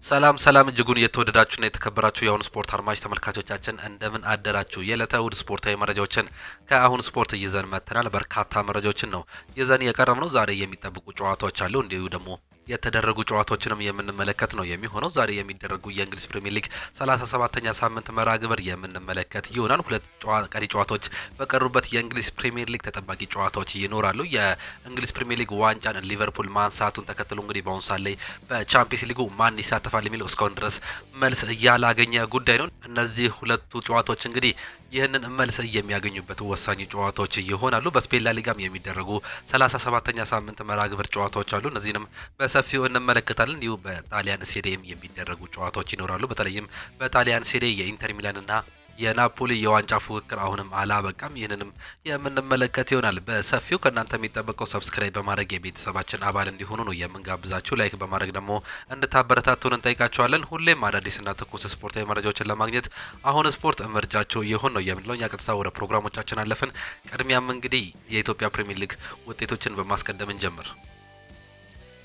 ሰላም ሰላም እጅጉን የተወደዳችሁና የተከበራችሁ የአሁን ስፖርት አድማጭ ተመልካቾቻችን እንደምን አደራችሁ። የዕለተ እሁድ ስፖርታዊ መረጃዎችን ከአሁን ስፖርት ይዘን መጥተናል። በርካታ መረጃዎችን ነው ይዘን የቀረብነው። ዛሬ የሚጠብቁ ጨዋታዎች አሉ፣ እንዲሁ ደግሞ የተደረጉ ጨዋታዎችንም የምንመለከት ነው የሚሆነው። ዛሬ የሚደረጉ የእንግሊዝ ፕሪሚየር ሊግ 37ኛ ሳምንት መርሃ ግብር የምንመለከት ይሆናል። ሁለት ቀሪ ጨዋታዎች በቀሩበት የእንግሊዝ ፕሪሚየር ሊግ ተጠባቂ ጨዋታዎች ይኖራሉ። የእንግሊዝ ፕሪሚየር ሊግ ዋንጫን ሊቨርፑል ማንሳቱን ተከትሎ እንግዲህ በአሁኑ ሰዓት ላይ በቻምፒየንስ ሊጉ ማን ይሳተፋል የሚለው እስካሁን ድረስ መልስ ያላገኘ ጉዳይ ነው። እነዚህ ሁለቱ ጨዋታዎች እንግዲህ ይህንን መልስ የሚያገኙበት ወሳኝ ጨዋታዎች ይሆናሉ። በስፔን ላሊጋም የሚደረጉ 37ኛ ሳምንት መርሃ ግብር ጨዋታዎች አሉ። እነዚህንም በሰፊው እንመለከታለን። እንዲሁ በጣሊያን ሴሪም የሚደረጉ ጨዋታዎች ይኖራሉ። በተለይም በጣሊያን ሴሪ የኢንተር ሚላንና የናፖሊ የዋንጫ ፉክክር አሁንም አላበቃም። ይህንንም የምንመለከት ይሆናል በሰፊው። ከእናንተ የሚጠበቀው ሰብስክራይብ በማድረግ የቤተሰባችን አባል እንዲሆኑ ነው የምንጋብዛችሁ። ላይክ በማድረግ ደግሞ እንድታበረታቱን እንጠይቃችኋለን። ሁሌም አዳዲስና ትኩስ ስፖርታዊ መረጃዎችን ለማግኘት አሁን ስፖርት ምርጫችሁ ይሁን ነው የምንለው። እኛ ቀጥታ ወደ ፕሮግራሞቻችን አለፍን። ቅድሚያም እንግዲህ የኢትዮጵያ ፕሪሚየር ሊግ ውጤቶችን በማስቀደም እንጀምር።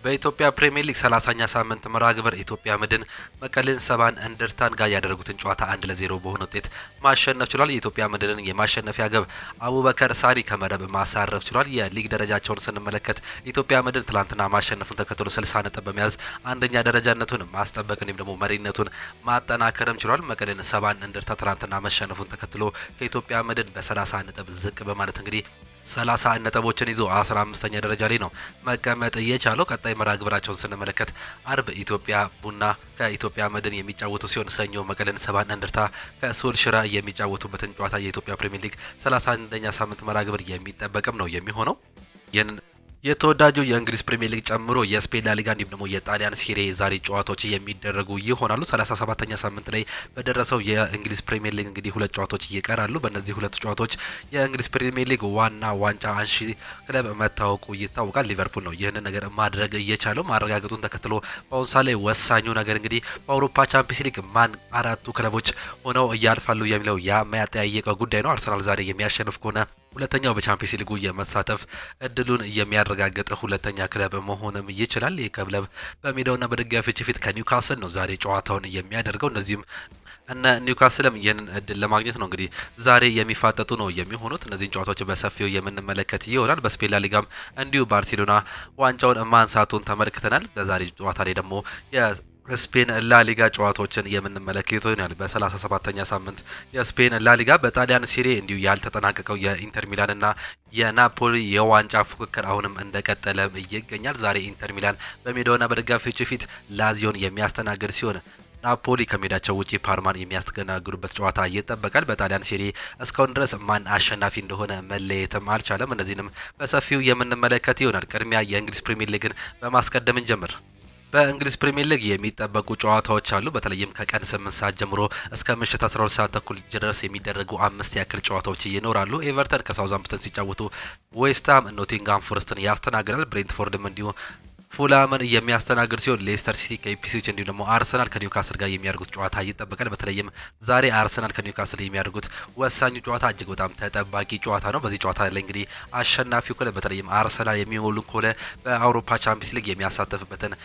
በኢትዮጵያ ፕሪሚየር ሊግ 30ኛ ሳምንት መርሃ ግብር ኢትዮጵያ መድን መቀሌን ሰባን እንደርታን ጋር ያደረጉትን ጨዋታ 1-0 በሆነ ውጤት ማሸነፍ ችሏል። የኢትዮጵያ መድንን የማሸነፊያ ግብ አቡበከር ሳሪ ከመረብ ማሳረፍ ችሏል። የሊግ ደረጃቸውን ስንመለከት ኢትዮጵያ መድን ትላንትና ማሸነፉን ተከትሎ 60 ነጥብ በመያዝ አንደኛ ደረጃነቱን ማስጠበቅ እንዲሁም ደግሞ መሪነቱን ማጠናከርም ችሏል። መቀሌን ሰባን እንደርታ ትላንትና መሸነፉን ተከትሎ ከኢትዮጵያ መድን በ30 ነጥብ ዝቅ በማለት እንግዲህ 30 ነጥቦችን ይዞ 15ኛ ደረጃ ላይ ነው መቀመጥ እየቻለው። ቀጣይ መርሃ ግብራቸውን ስንመለከት አርብ ኢትዮጵያ ቡና ከኢትዮጵያ መድን የሚጫወቱ ሲሆን ሰኞ መቀለን ሰባን እንደርታ ከሱል ሽረ የሚጫወቱበትን ጨዋታ የኢትዮጵያ ፕሪሚየር ሊግ 31ኛ ሳምንት መርሃ ግብር የሚጠበቅም ነው የሚሆነው። ይህንን የተወዳጁ የእንግሊዝ ፕሪሚየር ሊግ ጨምሮ የስፔን ላሊጋ እንዲሁም ደግሞ የጣሊያን ሴሪ ዛሬ ጨዋታዎች የሚደረጉ ይሆናሉ። 37ኛ ሳምንት ላይ በደረሰው የእንግሊዝ ፕሪሚየር ሊግ እንግዲህ ሁለት ጨዋታዎች ይቀራሉ። በእነዚህ ሁለት ጨዋታዎች የእንግሊዝ ፕሪሚየር ሊግ ዋና ዋንጫ አንሺ ክለብ መታወቁ ይታወቃል። ሊቨርፑል ነው ይህንን ነገር ማድረግ እየቻለው። ማረጋገጡን ተከትሎ በአሁኑ ሰዓት ላይ ወሳኙ ነገር እንግዲህ በአውሮፓ ቻምፒየንስ ሊግ ማን አራቱ ክለቦች ሆነው እያልፋሉ የሚለው የሚያጠያይቀው ጉዳይ ነው። አርሰናል ዛሬ የሚያሸንፍ ከሆነ ሁለተኛው በቻምፒየንስ ሊጉ የመሳተፍ እድሉን የሚያረጋግጥ ሁለተኛ ክለብ መሆንም ይችላል። ይህ ክለብ በሜዳውና በደጋፊዎች ፊት ከኒውካስል ነው ዛሬ ጨዋታውን የሚያደርገው። እነዚህም እነ ኒውካስልም ይህንን እድል ለማግኘት ነው እንግዲህ ዛሬ የሚፋጠጡ ነው የሚሆኑት። እነዚህን ጨዋታዎች በሰፊው የምንመለከት ይሆናል። በስፔን ላሊጋም እንዲሁ ባርሴሎና ዋንጫውን ማንሳቱን ተመልክተናል። በዛሬ ጨዋታ ላይ ደግሞ ስፔን ላሊጋ ጨዋታዎችን የምንመለከት ይሆናል። በ37ኛ ሳምንት የስፔን ላሊጋ በጣሊያን ሴሪ እንዲሁ ያልተጠናቀቀው የኢንተር ሚላንና የናፖሊ የዋንጫ ፉክክር አሁንም እንደቀጠለ ይገኛል። ዛሬ ኢንተር ሚላን በሜዳውና በደጋፊዎቹ ፊት ላዚዮን የሚያስተናግድ ሲሆን ናፖሊ ከሜዳቸው ውጪ ፓርማን የሚያስተናግዱበት ጨዋታ ይጠበቃል። በጣሊያን ሴሪ እስካሁን ድረስ ማን አሸናፊ እንደሆነ መለየትም አልቻለም። እነዚህንም በሰፊው የምንመለከት ይሆናል። ቅድሚያ የእንግሊዝ ፕሪሚየር ሊግን በማስቀደም እንጀምር። በእንግሊዝ ፕሪሚየር ሊግ የሚጠበቁ ጨዋታዎች አሉ። በተለይም ከቀን 8 ሰዓት ጀምሮ እስከ ምሽት 12 ሰዓት ተኩል ድረስ የሚደረጉ 5 ያክል ጨዋታዎች ይኖራሉ። ኤቨርተን ከሳውዛምፕተን ሲጫወቱ፣ ዌስትሃም ኖቲንጋም ፎረስትን ያስተናግዳል። ብሬንትፎርድም እንዲሁ ፉላምን የሚያስተናግድ ሲሆን ሌስተር ሲቲ ከኢፕስዊች እንዲሁም ደግሞ አርሰናል ከኒውካስል ጋር የሚያደርጉት ጨዋታ ይጠበቃል። በተለይም ዛሬ አርሰናል ከኒውካስል የሚያደርጉት ወሳኙ ጨዋታ እጅግ በጣም ተጠባቂ ጨዋታ ነው። በዚህ ጨዋታ ላይ እንግዲህ አሸናፊው ክለብ በተለይም አርሰናል የሚሆኑ ከሆነ በአውሮፓ ቻምፒየንስ ሊግ የሚያሳተፍበትን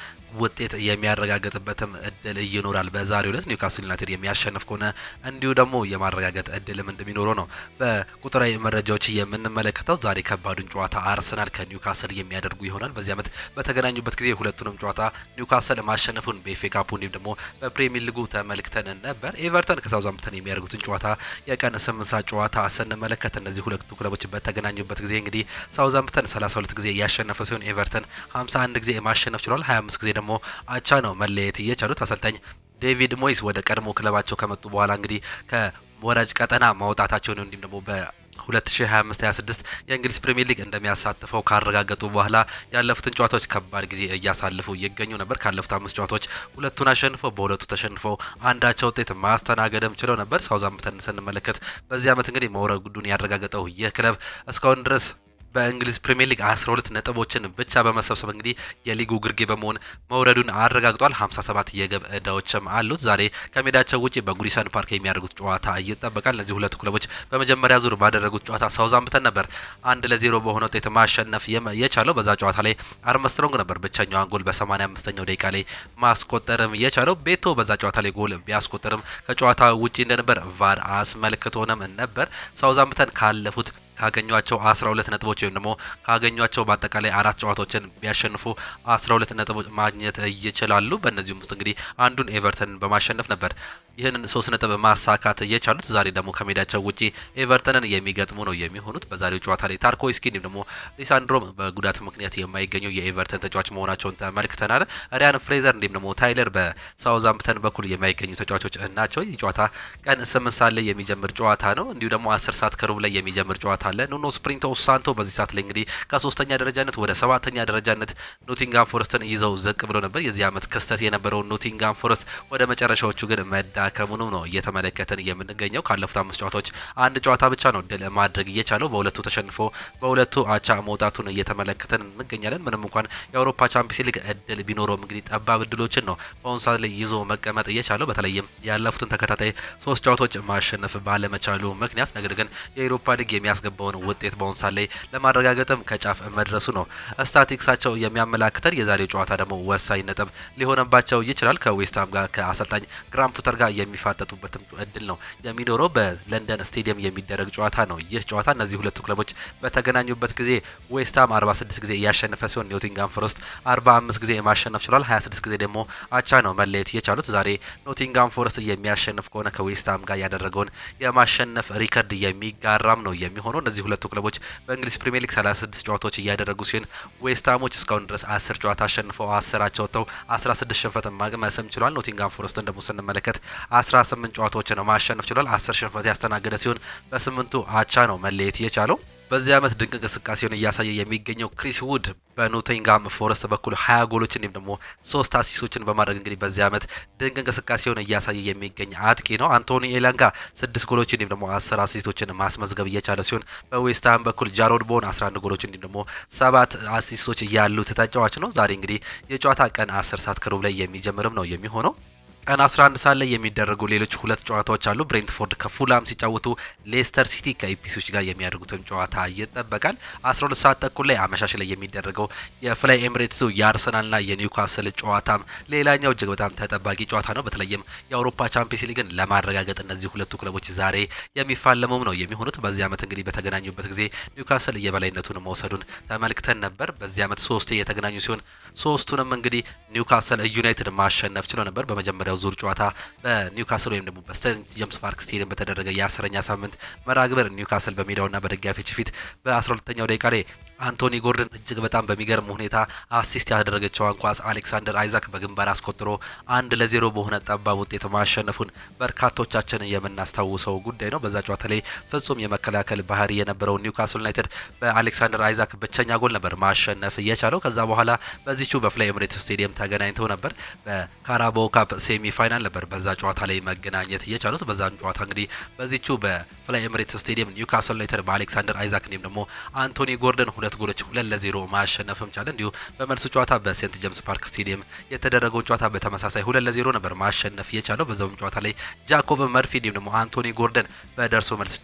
ውጤት የሚያረጋግጥበትም እድል ይኖራል። በዛሬው ዕለት ኒውካስል ዩናይትድ የሚያሸንፍ ከሆነ እንዲሁ ደግሞ የማረጋገጥ እድልም እንደሚኖረው ነው በቁጥራዊ መረጃዎች የምንመለከተው። ዛሬ ከባዱን ጨዋታ አርሰናል ከኒውካስል የሚያደርጉ ይሆናል። በዚህ ዓመት በተገናኙበት ጊዜ ሁለቱንም ጨዋታ ኒውካስል ማሸነፉን በኤፍኤ ካፑ እንዲሁም ደግሞ በፕሪሚየር ሊጉ ተመልክተን ነበር። ኤቨርተን ከሳውዛምፕተን የሚያደርጉትን ጨዋታ የቀን 8 ሰዓት ጨዋታ ስንመለከት እነዚህ ሁለቱ ክለቦች በተገናኙበት ጊዜ እንግዲህ ሳውዛምፕተን 32 ጊዜ ያሸነፈ ሲሆን ኤቨርተን 51 ጊዜ ማሸነፍ ችሏል። 25 ጊዜ ደግሞ አቻ ነው መለየት እየቻሉት። አሰልጣኝ ዴቪድ ሞይስ ወደ ቀድሞ ክለባቸው ከመጡ በኋላ እንግዲህ ከወራጅ ቀጠና ማውጣታቸው ነው እንዲሁም ደግሞ በ2025-26 የእንግሊዝ ፕሪሚየር ሊግ እንደሚያሳትፈው ካረጋገጡ በኋላ ያለፉትን ጨዋታዎች ከባድ ጊዜ እያሳለፉ ይገኙ ነበር። ካለፉት 5 ጨዋታዎች ሁለቱን አሸንፈው በሁለቱ ተሸንፈው አንዳቸው ውጤት ማስተናገድም ችለው ነበር። ሳውዛምፕተን ስንመለከት በዚህ ዓመት እንግዲህ መውረዱን ያረጋገጠው ይህ ክለብ እስካሁን ድረስ በእንግሊዝ ፕሪሚየር ሊግ 12 ነጥቦችን ብቻ በመሰብሰብ እንግዲህ የሊጉ ግርጌ በመሆን መውረዱን አረጋግጧል። 57 የግብ ዕዳዎችም አሉት። ዛሬ ከሜዳቸው ውጪ በጉዲሰን ፓርክ የሚያደርጉት ጨዋታ ይጠበቃል። እነዚህ ሁለቱ ክለቦች በመጀመሪያ ዙር ባደረጉት ጨዋታ ሳውዛምፕተን ነበር 1-0 በሆነ ውጤት ማሸነፍ የቻለው። በዛ ጨዋታ ላይ አርምስትሮንግ ነበር ብቸኛዋን ጎል በ85ኛው ደቂቃ ላይ ማስቆጠርም የቻለው። ቤቶ በዛ ጨዋታ ላይ ጎል ቢያስቆጠርም ከጨዋታ ውጪ እንደነበር ቫር አስመልክቶንም ነበር። ሳውዛምፕተን ካለፉት ካገኟቸው 12 ነጥቦች ወይም ደግሞ ካገኟቸው በአጠቃላይ 4 ጨዋታዎችን ቢያሸንፉ 12 ነጥቦች ማግኘት ይችላሉ። በእነዚህም ውስጥ እንግዲህ አንዱን ኤቨርተንን በማሸነፍ ነበር ይህንን 3 ነጥብ ማሳካት የቻሉት። ዛሬ ደግሞ ከሜዳቸው ውጪ ኤቨርተንን የሚገጥሙ ነው የሚሆኑት። በዛሬው ጨዋታ ላይ ታርኮይስኪ እንዲሁም ደግሞ ሊሳንድሮም በጉዳት ምክንያት የማይገኙ የኤቨርተን ተጫዋች መሆናቸውን ተመልክተናል። ሪያን ፍሬዘር እንዲሁም ደግሞ ታይለር በሳውዛምፕተን በኩል የማይገኙ ተጫዋቾች ናቸው። ይህ ጨዋታ ቀን 8 ሰዓት ላይ የሚጀምር ጨዋታ ነው። እንዲሁ ደግሞ 10 ሰዓት ከሩብ ላይ የሚጀምር ጨዋታ አለ። ኑኖ ስፕሪንቶ ሳንቶ በዚህ ሰዓት ላይ እንግዲህ ከ3ኛ ደረጃነት ወደ 7ኛ ደረጃነት ኖቲንጋም ፎረስትን ይዘው ዝቅ ብሎ ነበር። የዚህ ዓመት ክስተት የነበረው ኖቲንጋም ፎረስት ወደ መጨረሻዎቹ ግን መዳከሙንም ነው እየተመለከተን የምንገኘው። ካለፉት 5 ጨዋታዎች አንድ ጨዋታ ብቻ ነው ድል ማድረግ እየቻለው፣ በሁለቱ ተሸንፎ በሁለቱ አቻ መውጣቱን እየተመለከተን እንገኛለን። ምንም እንኳን የአውሮፓ ቻምፒየንስ ሊግ እድል ቢኖረውም እንግዲህ ጠባብ እድሎችን ነው በአሁኑ ሰዓት ላይ ይዞ መቀመጥ እየቻለው፣ በተለይም ያለፉትን ተከታታይ 3 ጨዋታዎች ማሸነፍ ባለመቻሉ ምክንያት። ነገር ግን የአውሮፓ ሊግ የሚያስገባውን ውጤት በአሁኑ ሰዓት ላይ ለማረጋገጥም ከጫፍ መድረሱ ነው ስታቲክሳቸው የሚያመላክተን። የዛሬው ጨዋታ ደግሞ ወሳኝ ነጥብ ሊሆንባቸው ይችላል። ከዌስትሃም ጋር ከአሰልጣኝ ግራም ፖተር ጋር የሚፋጠጡበትም እድል ነው የሚኖረው። በለንደን ስቴዲየም የሚደረግ ጨዋታ ነው ይህ ጨዋታ። እነዚህ ሁለቱ ክለቦች በተገናኙበት ጊዜ ዌስትሃም 46 ጊዜ ያሸነፈ ሲሆን ኖቲንጋም ፎረስት 45 ጊዜ ማሸነፍ ችሏል። 26 ጊዜ ደግሞ አቻ ነው መለየት የቻሉት። ዛሬ ኖቲንጋም ፎረስት የሚያሸንፍ ከሆነ ከዌስትሃም ጋር ያደረገውን የማሸነፍ ሪከርድ የሚጋራም ነው የሚሆነው። እነዚህ ሁለቱ ክለቦች በእንግሊዝ ፕሪሚየር ሊግ 36 ጨዋታዎች እያደረጉ ሲሆን ዌስትሃሞች እስካሁን ድረስ 10 ጨዋታ አሸንፈው 10 አቻ ወጥተው 16 ሽንፈትን ማግመስም ችሏል። ኖቲንጋም ፎረስትን ደግሞ ስንመለከት 18 ጨዋታዎችን ማሸነፍ ችሏል። 10 ሽንፈት ያስተናገደ ሲሆን በ8ቱ አቻ ነው መለየት የቻለው። በዚህ ዓመት ድንቅ እንቅስቃሴውን እያሳየ የሚገኘው ክሪስ ውድ በኖቲንጋም ፎረስት በኩል 20 ጎሎችን እንዲሁም ደግሞ 3 አሲስቶችን በማድረግ እንግዲህ በዚህ ዓመት ድንቅ እንቅስቃሴውን እያሳየ የሚገኝ አጥቂ ነው። አንቶኒ ኤላንጋ 6 ጎሎችን እንዲሁም ደግሞ 10 አሲስቶችን ማስመዝገብ እየቻለ ሲሆን በዌስትሃም በኩል ጃሮድ ቦን 11 ጎሎችን እንዲሁም ደግሞ 7 አሲስቶች ያሉት ተጫዋች ነው። ዛሬ እንግዲህ የጨዋታ ቀን 10 ሰዓት ከሩብ ላይ የሚጀምርም ነው የሚሆነው። ቀን 11 ሰዓት ላይ የሚደረጉ ሌሎች 2 ጨዋታዎች አሉ። ብሬንትፎርድ ከፉላም ሲጫወቱ ሌስተር ሲቲ ከኢፒስዊች ጋር የሚያደርጉትን ጨዋታ ይጠበቃል። 12 ሰዓት ተኩል ላይ አመሻሽ ላይ የሚደረገው የፍላይ ኤምሬትሱ የአርሰናልና የኒውካስል ጨዋታም ሌላኛው እጅግ በጣም ተጠባቂ ጨዋታ ነው። በተለይም የአውሮፓ ቻምፒየንስ ሊግን ለማረጋገጥ እነዚህ ሁለቱ ክለቦች ዛሬ የሚፋለሙም ነው የሚሆኑት። በዚህ ዓመት እንግዲህ በተገናኙበት ጊዜ ኒውካስል የበላይነቱን መውሰዱን ተመልክተን ነበር። በዚህ ዓመት 3 የተገናኙ ሲሆን 3ቱንም እንግዲህ ኒውካስል ዩናይትድ ማሸነፍ ችሎ ነበር። በመጀመሪያ ዙር ጨዋታ በኒውካስል ወይም ደግሞ በሴንት ጄምስ ፓርክ ስቴዲየም በተደረገ የ10ኛ ሳምንት መርሃ ግብር ኒውካስል በሜዳውና በደጋፊዎች ፊት በ12ኛው ደቂቃ ላይ አንቶኒ ጎርደን እጅግ በጣም በሚገርም ሁኔታ አሲስት ያደረገችውን ኳስ አሌክሳንደር አይዛክ በግንባር አስቆጥሮ 1-0 በሆነ ጠባብ ውጤት ማሸነፉን በርካቶቻችን የምናስታውሰው ጉዳይ ነው። በዛ ጨዋታ ላይ ፍጹም የመከላከል ባህሪ የነበረው ኒውካስል ዩናይትድ በአሌክሳንደር አይዛክ ብቸኛ ጎል ነበር ማሸነፍ የቻለው። ከዛ በኋላ በዚቹ በፍላይ ኤምሬትስ ስቴዲየም ተገናኝተው ነበር። በካራባኦ ካፕ ሴሚ ፋይናል ነበር በዛ ጨዋታ ላይ መገናኘት የቻሉት። በዛን ጨዋታ እንግዲህ በዚቹ በፍላይ ኤምሬትስ ስቴዲየም ኒውካስል ዩናይትድ በአሌክሳንደር አይዛክ እንዲሁም ደግሞ አንቶኒ ጎርደን 2 ጎሎች 2-0 ማሸነፍም ቻለ። እንዲሁ በመልሱ ጨዋታ በሴንት ጄምስ ፓርክ ስቴዲየም የተደረገውን ጨዋታ በተመሳሳይ 2-0 ነበር ማሸነፍ የቻለው። በዛውም ጨዋታ ላይ ጃኮብ መርፊ እንዲሁም ደግሞ አንቶኒ ጎርደን በደርሶ መልስ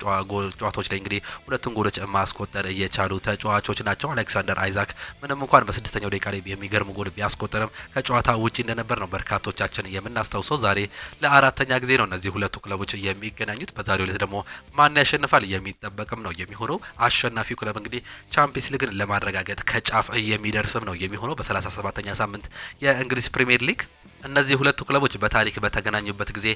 ጨዋታዎች ላይ እንግዲህ 2 ጎሎች ማስቆጠር የቻሉ ተጫዋቾች ናቸው። አሌክሳንደር አይዛክ ምንም እንኳን በ6ኛው ደቂቃ ላይ የሚገርም ጎል ቢያስቆጠርም ከጨዋታ ውጪ እንደነበር ነው በርካቶቻችን የምናስታውሰው። ዛሬ ለ4ኛ ጊዜ ነው እነዚህ ሁለቱ ክለቦች የሚገናኙት። በዛሬው ዕለት ደግሞ ማን ያሸንፋል የሚጠበቅም ነው የሚሆነው። አሸናፊው ክለብ እንግዲህ ቻምፒየንስ ሊግን ለማረጋገጥ ከጫፍ የሚደርስም ነው የሚሆነው። በ37ኛ ሳምንት የእንግሊዝ ፕሪሚየር ሊግ እነዚህ ሁለቱ ክለቦች በታሪክ በተገናኙበት ጊዜ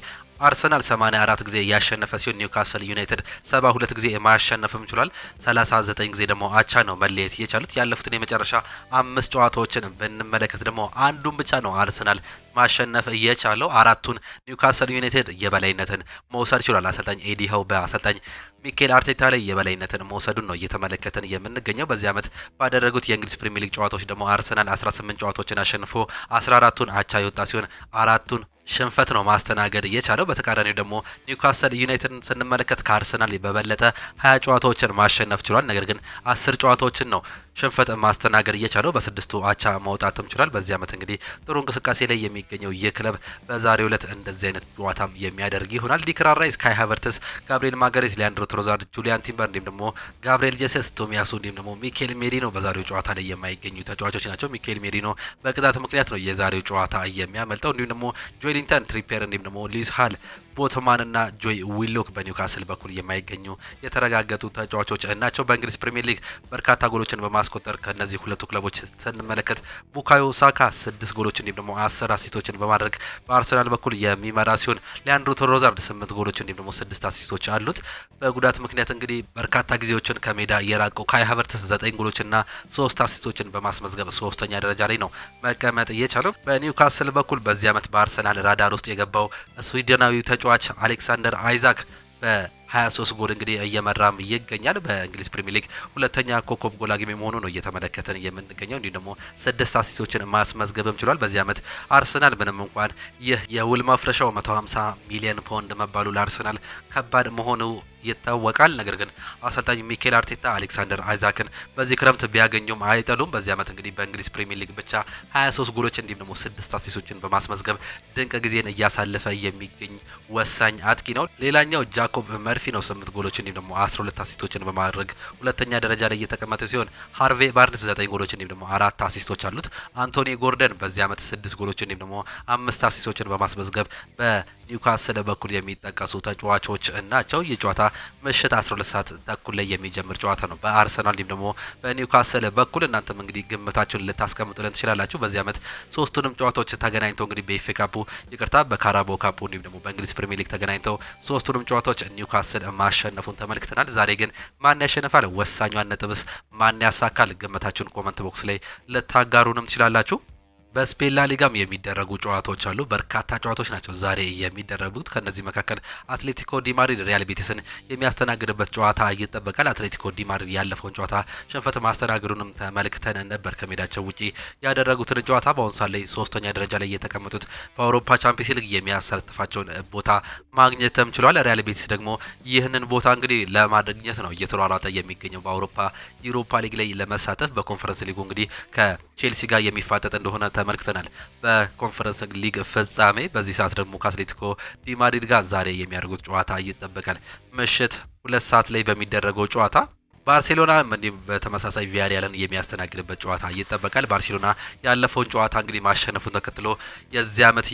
አርሰናል 84 ጊዜ ያሸነፈ ሲሆን ኒውካስል ዩናይትድ 72 ጊዜ ማሸነፍም ችሏል። 39 ጊዜ ደግሞ አቻ ነው መለየት የቻሉት። ያለፉትን የመጨረሻ 5 ጨዋታዎችን ብንመለከት ደግሞ አንዱን ብቻ ነው አርሰናል ማሸነፍ የቻለው። 4ቱን ኒውካስል ዩናይትድ የበላይነትን መውሰድ ችሏል። አሰልጣኝ ኤዲ ሃው በአሰልጣኝ ሚኬል አርቴታ ላይ የበላይነትን መውሰዱን ነው እየተመለከተን የምንገኘው። በዚህ ዓመት ባደረጉት የእንግሊዝ ፕሪሚየር ሊግ ጨዋታዎች ደግሞ አርሰናል 18 ጨዋታዎችን አሸንፎ 14ቱን አቻ የወጣ ሲሆን 4ቱን ሽንፈት ነው ማስተናገድ የቻለው። በተቃራኒው ደግሞ ኒውካስል ዩናይትድን ስንመለከት ከአርሰናል በበለጠ 20 ጨዋታዎችን ማሸነፍ ችሏል። ነገር ግን 10 ጨዋታዎችን ነው ሽንፈት ማስተናገድ እየቻለው በስድስቱ አቻ መውጣትም ችሏል። በዚህ ዓመት እንግዲህ ጥሩ እንቅስቃሴ ላይ የሚገኘው ይህ ክለብ በዛሬው ዕለት እንደዚህ አይነት ጨዋታም የሚያደርግ ይሆናል። ዲክላን ራይስ፣ ካይ ሃቨርትስ፣ ጋብሪኤል ማጋሬስ፣ ሊያንድሮ ትሮዛርድ፣ ጁሊያን ቲምበር እንዲሁም ደግሞ ጋብሪኤል ጄሰስ፣ ቶሚያሱ እንዲሁም ደግሞ ሚኬል ሜሪኖ በዛሬው ጨዋታ ላይ የማይገኙ ተጫዋቾች ናቸው። ሚኬል ሜሪኖ በቅጣት ምክንያት ነው የዛሬው ጨዋታ የሚያመልጠው። እንዲሁም ደግሞ ጆሊንተን ትሪፒየር እንዲሁም ደግሞ ሉዊስ ሃል ቦትማንና ጆይ ዊሎክ በኒውካስል በኩል የማይገኙ የተረጋገጡ ተጫዋቾች ናቸው። በእንግሊዝ ፕሪሚየር ሊግ በርካታ ጎሎችን በማስቆጠር ከነዚህ ሁለቱ ክለቦች ስንመለከት ቡካዮ ሳካ 6 ጎሎች እንዲሁም ደግሞ 10 አሲስቶችን በማድረግ በአርሰናል በኩል የሚመራ ሲሆን ሊያንድሮ ትሮዛርድ 8 ጎሎች እንዲሁም ደግሞ 6 አሲስቶች አሉት። በጉዳት ምክንያት እንግዲህ በርካታ ጊዜዎችን ከሜዳ የራቀው ካይ ሃቨርትስ 9 ጎሎችና 3 አሲስቶችን በማስመዝገብ ሶስተኛ ደረጃ ላይ ነው መቀመጥ እየቻለው። በኒውካስል በኩል በዚህ ዓመት በአርሰናል ራዳር ውስጥ የገባው ስዊድናዊ ተጫዋች አሌክሳንደር አይዛክ በ23 ጎል እንግዲህ እየመራም ይገኛል። በእንግሊዝ ፕሪሚየር ሊግ ሁለተኛ ኮከብ ጎል አግቢ መሆኑ ነው እየተመለከተን የምንገኘው። እንዲሁም ደግሞ 6 አሲስቶችን ማስመዝገብም ችሏል። በዚህ ዓመት አርሰናል ምንም እንኳን ይህ የውል ማፍረሻው 150 ሚሊዮን ፓውንድ መባሉ ለአርሰናል ከባድ መሆኑ ይታወቃል። ነገር ግን አሰልጣኝ ሚኬል አርቴታ አሌክሳንደር አይዛክን በዚህ ክረምት ቢያገኙም አይጠሉም። በዚህ ዓመት እንግዲህ በእንግሊዝ ፕሪሚየር ሊግ ብቻ 23 ጎሎች እንዲሁም ደግሞ 6 አሲስቶችን በማስመዝገብ ድንቅ ጊዜን እያሳለፈ የሚገኝ ወሳኝ አጥቂ ነው። ሌላኛው ጃኮብ መርፊ ነው። 8 ጎሎች እንዲሁም ደግሞ 12 አሲስቶችን በማድረግ ሁለተኛ ደረጃ ላይ እየተቀመጠ ሲሆን ሃርቬ ባርንስ 9 ጎሎች እንዲሁም ደግሞ 4 አሲስቶች አሉት። አንቶኒ ጎርደን በዚህ ዓመት 6 ጎሎች እንዲሁም ደግሞ 5 አሲስቶችን በማስመዝገብ በኒውካስል በኩል የሚጠቀሱ ተጫዋቾች ናቸው። ይህ ጨዋታ ምሽት 12 ሰዓት ተኩል ላይ የሚጀምር ጨዋታ ነው በአርሰናል እንዲሁም ደግሞ በኒውካስል በኩል። እናንተም እንግዲህ ግምታችሁን ልታስቀምጡልን ትችላላችሁ። በዚህ ዓመት ሶስቱንም ጨዋታዎች ተገናኝተው እንግዲህ በኤፍኤ ካፑ በካራቦ ካፑ እንዲሁም ደግሞ በእንግሊዝ ፕሪሚየር ሊግ ተገናኝተው ሶስቱንም ጨዋታዎች ኒውካስል ማሸነፉን ተመልክተናል። ዛሬ ግን ማን ያሸንፋል? ወሳኟን ነጥብስ ማን ያሳካል? ግምታችሁን ኮመንት ቦክስ ላይ ልታጋሩንም ትችላላችሁ። በስፔን ላሊጋም የሚደረጉ ጨዋታዎች አሉ። በርካታ ጨዋታዎች ናቸው ዛሬ የሚደረጉት። ከነዚህ መካከል አትሌቲኮ ዲ ማድሪድ ሪያል ቤቲስን የሚያስተናግድበት ጨዋታ ይጠበቃል። አትሌቲኮ ዲ ማድሪድ ያለፈውን ጨዋታ ሽንፈት ማስተናገዱንም ተመልክተን ነበር። ከሜዳቸው ውጪ ያደረጉትን ጨዋታ በአሁኑ ሰዓት ላይ ሶስተኛ ደረጃ ላይ የተቀመጡት በአውሮፓ ቻምፒየንስ ሊግ የሚያሳትፋቸውን ቦታ ማግኘትም ችሏል። ሪያል ቤቲስ ደግሞ ይህንን ቦታ እንግዲህ ለማግኘት ነው እየተሯሯጠ የሚገኘው በአውሮፓ ዩሮፓ ሊግ ላይ ለመሳተፍ። በኮንፈረንስ ሊጉ እንግዲህ ከቼልሲ ጋር የሚፋጠጥ እንደሆነ ተመልክተናል። በኮንፈረንስ ሊግ ፍጻሜ በዚህ ሰዓት ደግሞ ከአትሌቲኮ ዲ ማድሪድ ጋር ዛሬ የሚያደርጉት ጨዋታ ይጠበቃል። ምሽት 2 ሰዓት ላይ በሚደረገው ጨዋታ ባርሴሎና እንዲሁም በተመሳሳይ ቪያሪያልን የሚያስተናግድበት ጨዋታ ይጠበቃል። ባርሴሎና ያለፈውን ጨዋታ እንግዲህ ማሸነፉን ተከትሎ የዚህ ዓመት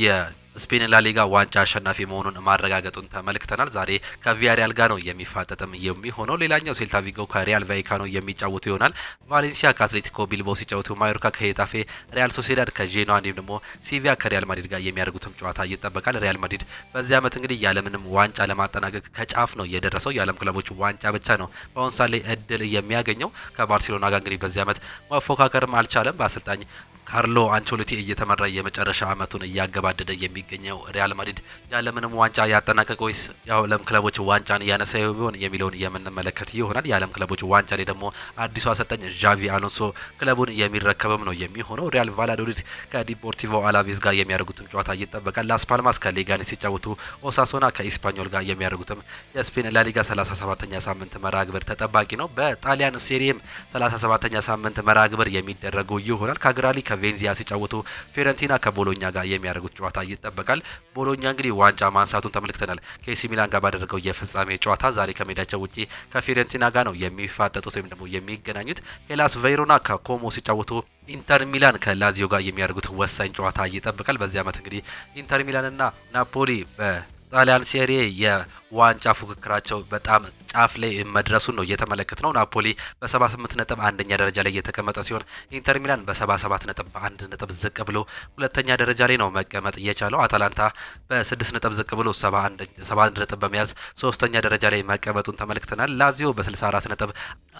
ስፔን ላሊጋ ዋንጫ አሸናፊ መሆኑን ማረጋገጡን ተመልክተናል። ዛሬ ከቪያሪያል ጋር ነው የሚፋጠጥም የሚሆነው። ሌላኛው ሴልታ ቪጎ ከሪያል ቫይካኖ የሚጫወቱ ይሆናል። ቫሌንሲያ ከአትሌቲኮ ቢልባኦ ሲጫወቱ፣ ማዮርካ ከሄታፌ፣ ሪያል ሶሴዳድ ከጄኖዋ እንዲሁም ደግሞ ሲቪያ ከሪያል ማድሪድ ጋር የሚያደርጉትም ጨዋታ ይጠበቃል። ሪያል ማድሪድ በዚህ ዓመት እንግዲህ ያለምንም ዋንጫ ለማጠናቀቅ ከጫፍ ነው የደረሰው። የዓለም ክለቦች ዋንጫ ብቻ ነው በአሁኑ ሰዓት ላይ እድል የሚያገኘው። ከባርሴሎና ጋር እንግዲህ በዚህ ዓመት መፎካከርም አልቻለም። በአሰልጣኝ ካርሎ አንቾሎቲ እየተመራ የመጨረሻ ዓመቱን እያገባደደ የሚገኘው ሪያል ማድሪድ ያለምንም ዋንጫ ያጠናቀቀ ወይስ የዓለም ክለቦች ዋንጫን ያነሳ ይሆን የሚለውን የምንመለከት ይሆናል። የዓለም ክለቦች ዋንጫ ላይ ደግሞ አዲሱ አሰልጣኝ ዣቪ አሎንሶ ክለቡን የሚረከብም ነው የሚሆነው። ሪያል ቫላዶሊድ ከዲፖርቲቮ አላቬዝ ጋር የሚያደርጉትም ጨዋታ ይጠበቃል። ላስ ፓልማስ ከሌጋኔ ሲጫወቱ፣ ኦሳሶና ከኢስፓኞል ጋር የሚያደርጉትም የስፔን ላሊጋ 37ኛ ሳምንት መርሃ ግብር ተጠባቂ ነው። በጣሊያን ሴሪም 37ኛ ሳምንት መርሃ ግብር የሚደረጉ ይሆናል። ካግራሊ ቬንዚያ ሲጫወቱ፣ ፊዮረንቲና ከቦሎኛ ጋር የሚያደርጉት ጨዋታ ይጠበቃል። ቦሎኛ እንግዲህ ዋንጫ ማንሳቱን ተመልክተናል። ከኤሲ ሚላን ጋር ባደረገው የፍጻሜ ጨዋታ ዛሬ ከሜዳቸው ውጪ ከፊዮረንቲና ጋር ነው የሚፋጠጡት ወይም ደግሞ የሚገናኙት። ሄላስ ቬሮና ከኮሞ ሲጫወቱ፣ ኢንተር ሚላን ከላዚዮ ጋር የሚያደርጉት ወሳኝ ጨዋታ ይጠበቃል። በዚህ ዓመት እንግዲህ ኢንተር ሚላንና ናፖሊ በጣሊያን ሴሪ የዋንጫ ፉክክራቸው በጣም ጫፍ ላይ መድረሱን ነው እየተመለከት ነው። ናፖሊ በ78 ነጥብ አንደኛ ደረጃ ላይ የተቀመጠ ሲሆን ኢንተር ሚላን በ77 ነጥብ በ1 ነጥብ ዝቅ ብሎ ሁለተኛ ደረጃ ላይ ነው መቀመጥ እየቻለው። አታላንታ በ6 ነጥብ ዝቅ ብሎ 71 ነጥብ በመያዝ ሶስተኛ ደረጃ ላይ መቀመጡን ተመልክተናል። ላዚዮ በ64 ነጥብ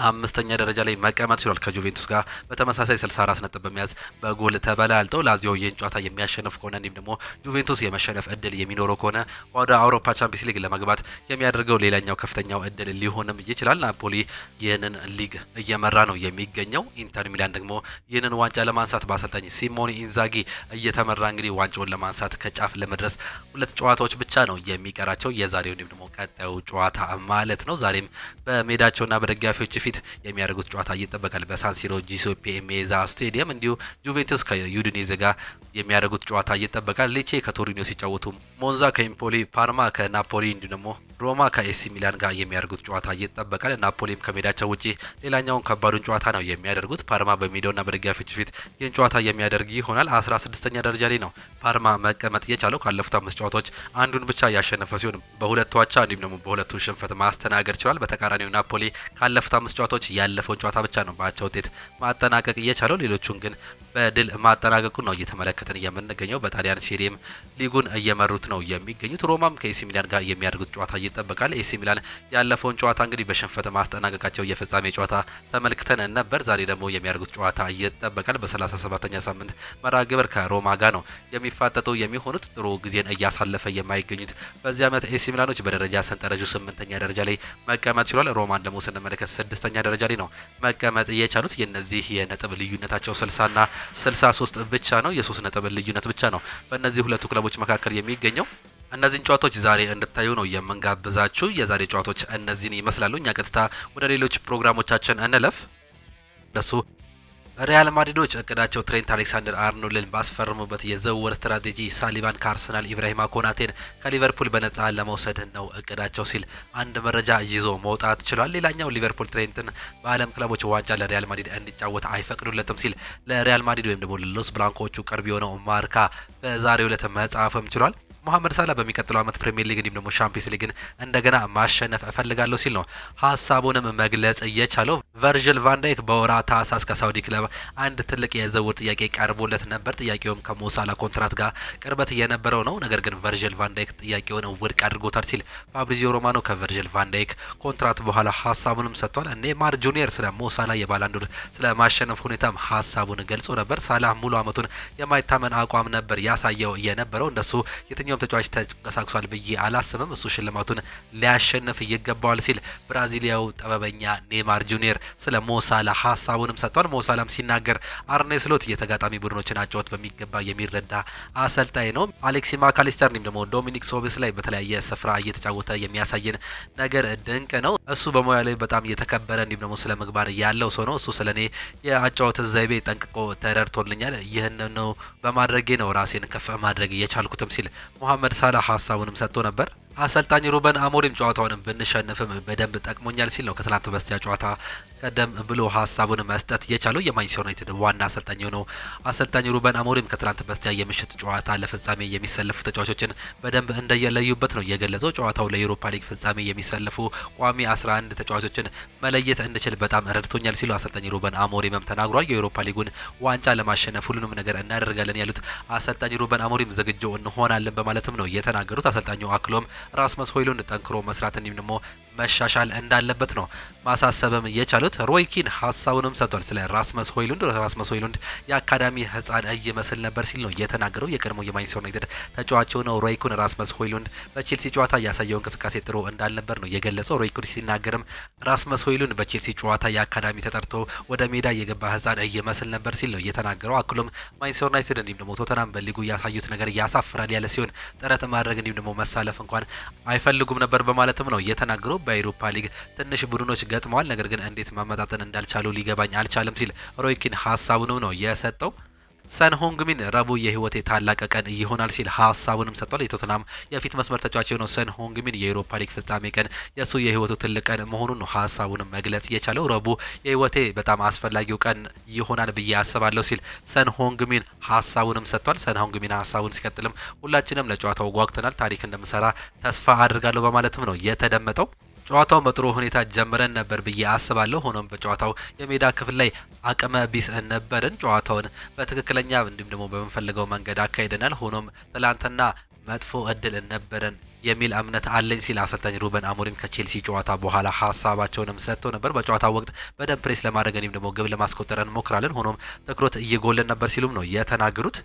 አምስተኛ ደረጃ ላይ መቀመጥ ችሏል። ከጁቬንቱስ ጋር በተመሳሳይ 64 ነጥብ በመያዝ በጎል ተበላልጠው ላዚዮ ይህን ጨዋታ የሚያሸንፍ ከሆነ እንዲሁም ደግሞ ጁቬንቱስ የመሸነፍ እድል የሚኖረው ከሆነ ወደ አውሮፓ ቻምፒየንስ ሊግ ለመግባት ለማንሳት የሚያደርገው ሌላኛው ከፍተኛው እድል ሊሆንም ይችላል። ናፖሊ ይህንን ሊግ እየመራ ነው የሚገኘው። ኢንተር ሚላን ደግሞ ይህንን ዋንጫ ለማንሳት በአሰልጣኝ ሲሞኔ ኢንዛጊ እየተመራ እንግዲህ ዋንጫውን ለማንሳት ከጫፍ ለመድረስ 2 ጨዋታዎች ብቻ ነው የሚቀራቸው። የዛሬው ደግሞ ቀጣዩ ጨዋታ ማለት ነው። ዛሬም በሜዳቸውና በደጋፊዎች ፊት የሚያደርጉት ጨዋታ ይጠበቃል። በሳንሲሮ ጂሶፔ ሜዛ ስቴዲየም እንዲሁ ጁቬንቱስ ከዩዲኔዜ ጋር የሚያደርጉት ጨዋታ ይጠበቃል። ሌቼ ከቶሪኖ ሲጫወቱ፣ ሞንዛ ከኢምፖሊ፣ ፓርማ ከናፖሊ እንዲሁ ደግሞ ሮማ ከኤሲ ሚላን ጋር የሚያደርጉት ጨዋታ ይጠበቃል። ናፖሊም ከሜዳቸው ውጪ ሌላኛውን ከባዱን ጨዋታ ነው የሚያደርጉት። ፓርማ በሜዳውና በደጋፊዎች ፊት ይህን ጨዋታ የሚያደርግ ይሆናል። 16ኛ ደረጃ ላይ ነው ፓርማ መቀመጥ የቻለው። ካለፉት 5 ጨዋታዎች አንዱን ብቻ ያሸነፈ ሲሆን በሁለቱ አቻ እንዲሁም ደግሞ በሁለቱ ሽንፈት ማስተናገድ ችሏል። በተቃራኒው ናፖሊ ካለፉት 5 ጨዋታዎች ያለፈውን ጨዋታ ብቻ ነው በአቻ ውጤት ማጠናቀቅ የቻለው። ሌሎቹን ግን በድል ማጠናቀቁን ነው እየተመለከተን የምንገኘው። በጣሊያን ሴሪም ሊጉን እየመሩት ነው የሚገኙት። ሮማም ከኤሲ ሚላን ጋር የሚያደርጉት ጨዋታ ይጠበቃል። ኤሲ ሚላን ያለፈውን ጨዋታ እንግዲህ በሽንፈት ማስጠናቀቃቸው የፍጻሜ ጨዋታ ተመልክተን ነበር። ዛሬ ደግሞ የሚያደርጉት ጨዋታ ይጠበቃል። በ37ኛ ሳምንት መርሃ ግብር ከሮማ ጋር ነው የሚፋጠጡ የሚሆኑት። ጥሩ ጊዜን እያሳለፈ የማይገኙት በዚህ ዓመት ኤሲ ሚላኖች በደረጃ ሰንጠረዡ 8ኛ ደረጃ ላይ መቀመጥ ችሏል። ሮማን ደግሞ ስንመለከት 6ኛ ደረጃ ላይ ነው መቀመጥ የቻሉት። የነዚህ የነጥብ ልዩነታቸው 60ና 63 ብቻ ነው። የ3 ነጥብ ልዩነት ብቻ ነው በእነዚህ ሁለቱ ክለቦች መካከል የሚገኘው። እነዚህን ጨዋታዎች ዛሬ እንድታዩ ነው የምንጋብዛችሁ። የዛሬ ጨዋታዎች እነዚህን ይመስላሉ። እኛ ቀጥታ ወደ ሌሎች ፕሮግራሞቻችን እንለፍ። ደሱ ሪያል ማድሪዶች እቅዳቸው ትሬንት አሌክሳንደር አርኖልድን ባስፈረሙበት የዝውውር ስትራቴጂ ሳሊባን ከአርሰናል፣ ኢብራሂማ ኮናቴን ከሊቨርፑል በነጻ ለመውሰድ ነው እቅዳቸው ሲል አንድ መረጃ ይዞ መውጣት ችሏል። ሌላኛው ሊቨርፑል ትሬንትን በዓለም ክለቦች ዋንጫ ለሪያል ማድሪድ እንዲጫወት አይፈቅዱለትም ሲል ለሪያል ማድሪድ ወይም ደግሞ ለሎስ ብላንኮቹ ቅርብ የሆነው ማርካ በዛሬው ዕለት መጻፍም ችሏል። መሐመድ ሳላ በሚቀጥለው ዓመት ፕሪሚየር ሊግ እንዲሁም ደግሞ ሻምፒየንስ ሊግን እንደገና ማሸነፍ እፈልጋለሁ ሲል ነው ሀሳቡንም መግለጽ እየቻለው። ቨርጅል ቫንዳይክ በወርሃ ታህሳስ ከሳውዲ ክለብ አንድ ትልቅ የዝውውር ጥያቄ ቀርቦለት ነበር። ጥያቄውም ከሞሳላ ኮንትራት ጋር ቅርበት የነበረው ነው። ነገር ግን ቨርጅል ቫንዳይክ ጥያቄውን ውድቅ አድርጎታል ሲል ፋብሪዚዮ ሮማኖ ከቨርጅል ቫንዳይክ ኮንትራት በኋላ ሀሳቡንም ሰጥቷል። ኔይማር ጁኒየር ስለ ሞሳላ የባላንዶር ስለ ማሸነፍ ሁኔታም ሀሳቡን ገልጾ ነበር። ሳላህ ሙሉ ዓመቱን የማይታመን አቋም ነበር ያሳየው የነበረው። እንደሱ የትኛውም ተጫዋች ተንቀሳቅሷል ብዬ አላስብም። እሱ ሽልማቱን ሊያሸንፍ ይገባዋል ሲል ብራዚሊያው ጥበበኛ ኔይማር ጁኒየር ስለ ሞሳላ ሀሳቡንም ሰጥቷል። ሞሳላም ሲናገር አርኔ ስሎት የተጋጣሚ ቡድኖችን አጫወት በሚገባ የሚረዳ አሰልጣኝ ነው። አሌክሲ ማካሊስተር እንዲሁም ደግሞ ዶሚኒክ ሶቢስ ላይ በተለያየ ስፍራ እየተጫወተ የሚያሳየን ነገር ድንቅ ነው። እሱ በሙያ ላይ በጣም የተከበረ እንዲሁም ደግሞ ስለ ምግባር ያለው ሰው ነው። እሱ ስለ እኔ የአጫወት ዘይቤ ጠንቅቆ ተረድቶልኛል። ይህን ነው በማድረጌ ነው ራሴን ከፍ ማድረግ የቻልኩትም ሲል መሐመድ ሳላህ ሀሳቡንም ሰጥቶ ነበር። አሰልጣኝ ሩበን አሞሪም ጨዋታውንም ብንሸንፍም በደንብ ጠቅሞኛል ሲል ነው ከትላንት በስቲያ ጨዋታ ቀደም ብሎ ሀሳቡን መስጠት የቻለው። የማንቸስተር ዩናይትድ ዋና አሰልጣኝ ነው አሰልጣኝ ሩበን አሞሪም ከትላንት በስቲያ የምሽት ጨዋታ ለፍጻሜ የሚሰለፉ ተጫዋቾችን በደንብ እንደየለዩበት ነው የገለጸው። ጨዋታው ለዩሮፓ ሊግ ፍጻሜ የሚሰለፉ ቋሚ 11 ተጫዋቾችን መለየት እንድችል በጣም ረድቶኛል ሲሉ አሰልጣኝ ሩበን አሞሪምም ተናግሯል። የዩሮፓ ሊጉን ዋንጫ ለማሸነፍ ሁሉንም ነገር እናደርጋለን ያሉት አሰልጣኝ ሩበን አሞሪም ዝግጁ እንሆናለን በማለትም ነው የተናገሩት። አሰልጣኙ አክሎም ራስመስ ሆይሉንድ ጠንክሮ መስራት እንዲሁም ደግሞ መሻሻል እንዳለበት ነው ማሳሰብም የቻሉት። ሮይኪን ሀሳቡንም ሰጥቷል ስለ ራስመስ ሆይሉንድ የአካዳሚ ህፃን ይመስል ነበር ሲል ነው የተናገረው። የቀድሞ የማንቸስተር ዩናይትድ ተጫዋች ነው ሮይኪን። ራስመስ ሆይሉንድ በቼልሲ ጨዋታ ያሳየው እንቅስቃሴ ጥሩ እንዳልነበር ነው የገለጸው። ሮይኪን ሲናገርም ራስመስ ሆይሉንድ በቼልሲ ጨዋታ የአካዳሚ ተጠርቶ ወደ ሜዳ የገባ ህፃን ይመስል ነበር ሲል ነው የተናገረው። አክሎም ማንቸስተር ዩናይትድ እንዲሁም ደግሞ ቶተናም በሊጉ ያሳዩት ነገር ያሳፍራል ያለ ሲሆን ጥረት ማድረግ እንዲሁም ደግሞ መሳለፍ እንኳን አይፈልጉም ነበር በማለትም ነው የተናገረው። በአውሮፓ ሊግ ትንሽ ቡድኖች ገጥመዋል፣ ነገር ግን እንዴት ማመጣጠን እንዳልቻሉ ሊገባኝ አልቻለም ሲል ሮይኪን ሀሳቡንም ነው የሰጠው። ሰን ሆንግሚን ረቡዕ የህይወቴ ታላቅ ቀን ይሆናል ሲል ሀሳቡንም ሰጥቷል። የቶተናም የፊት መስመር ተጫዋች የሆነው ሰን ሆንግሚን የአውሮፓ ሊግ ፍጻሜ ቀን የሱ የህይወቱ ትልቅ ቀን መሆኑን ነው ሀሳቡንም መግለጽ የቻለው። ረቡዕ የህይወቴ በጣም አስፈላጊው ቀን ይሆናል ብዬ አስባለሁ ሲል ሰን ሆንግሚን ሀሳቡንም ሰጥቷል። ሰን ሆንግሚን ሀሳቡን ሲቀጥልም ሁላችንም ለጨዋታው ጓጉተናል፣ ታሪክ እንደምሰራ ተስፋ አድርጋለሁ በማለትም ነው የተደመጠው። ጨዋታው በጥሩ ሁኔታ ጀምረን ነበር ብዬ አስባለሁ። ሆኖም በጨዋታው የሜዳ ክፍል ላይ አቅመ ቢስ ነበርን። ጨዋታውን በትክክለኛ እንዲሁም ደግሞ በምንፈልገው መንገድ አካሂደናል። ሆኖም ትላንትና መጥፎ እድል ነበረን የሚል እምነት አለኝ ሲል አሰልጣኝ ሩበን አሞሪም ከቼልሲ ጨዋታ በኋላ ሀሳባቸውንም ሰጥተው ነበር። በጨዋታው ወቅት በደንብ ፕሬስ ለማድረግ እንዲሁም ደግሞ ግብ ለማስቆጠር እንሞክራለን፣ ሆኖም ትኩረት እየጎለን ነበር ሲሉም ነው የተናገሩት።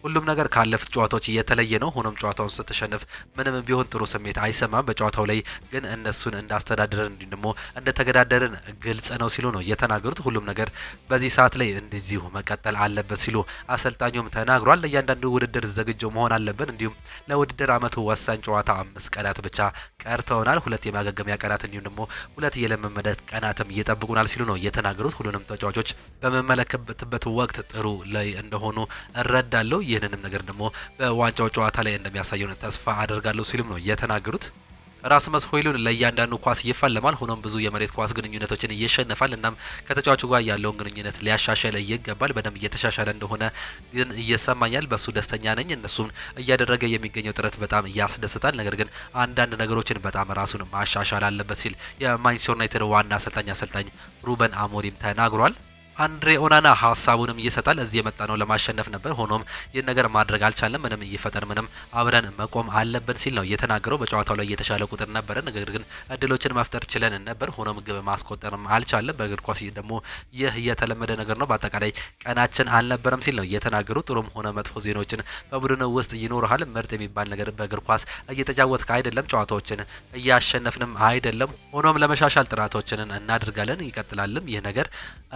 ሁሉም ነገር ካለፉት ጨዋታዎች የተለየ ነው። ሆኖም ጨዋታውን ስትሸነፍ ምንም ቢሆን ጥሩ ስሜት አይሰማም። በጨዋታው ላይ ግን እነሱን እንዳስተዳደረን እንዲሁም ደግሞ እንደተገዳደርን ግልጽ ነው ሲሉ ነው የተናገሩት። ሁሉም ነገር በዚህ ሰዓት ላይ እንደዚሁ መቀጠል አለበት ሲሉ አሰልጣኙም ተናግሯል። ለእያንዳንዱ ውድድር ዝግጁ መሆን አለብን። እንዲሁም ለውድድር አመቱ ወሳኝ ጨዋታ 5 ቀናት ብቻ ቀርተውናል። 2 የማገገሚያ ቀናት እንዲሁም ደግሞ 2 የልምምድ ቀናትም ይጠብቁናል ሲሉ ነው የተናገሩት። ሁሉንም ተጫዋቾች በመመለከትበት ወቅት ጥሩ ላይ እንደሆኑ እረዳለሁ። ይህንንም ነገር ደግሞ በዋንጫው ጨዋታ ላይ እንደሚያሳየው ተስፋ አደርጋለሁ ሲሉም ነው የተናገሩት። ራስመስ ሆይሉንድ ለእያንዳንዱ ኳስ ይፋለማል። ሆኖም ብዙ የመሬት ኳስ ግንኙነቶችን ይሸነፋል። እናም ከተጫዋቹ ጋር ያለውን ግንኙነት ሊያሻሽል ይገባል። በደንብ እየተሻሻለ እንደሆነ ግን እየሰማኛል። በሱ ደስተኛ ነኝ። እነሱን እያደረገ የሚገኘው ጥረት በጣም ያስደስታል። ነገር ግን አንዳንድ ነገሮችን በጣም ራሱን ማሻሻል አለበት ሲል የማንቸስተር ዩናይትድ ዋና አሰልጣኝ ሩበን አሞሪም ተናግሯል። አንድሬ ኦናና ሀሳቡንም ይሰጣል። እዚህ የመጣ ነው ለማሸነፍ ነበር። ሆኖም ይህን ነገር ማድረግ አልቻለም። ምንም እየፈጠር ምንም አብረን መቆም አለብን ሲል ነው የተናገረው። በጨዋታው ላይ የተሻለ ቁጥር ነበረ፣ ነገር ግን እድሎችን መፍጠር ችለን ነበር። ሆኖም ግብ ማስቆጠርም አልቻለም። በእግር ኳስ ደግሞ ይህ የተለመደ ነገር ነው። በአጠቃላይ ቀናችን አልነበረም ሲል ነው የተናገሩ። ጥሩም ሆነ መጥፎ ዜናዎችን በቡድን ውስጥ ይኖርሃል። ምርጥ የሚባል ነገር በእግር ኳስ እየተጫወትክ አይደለም፣ ጨዋታዎችን እያሸነፍንም አይደለም። ሆኖም ለመሻሻል ጥራቶችንን እናደርጋለን፣ ይቀጥላልም። ይህ ነገር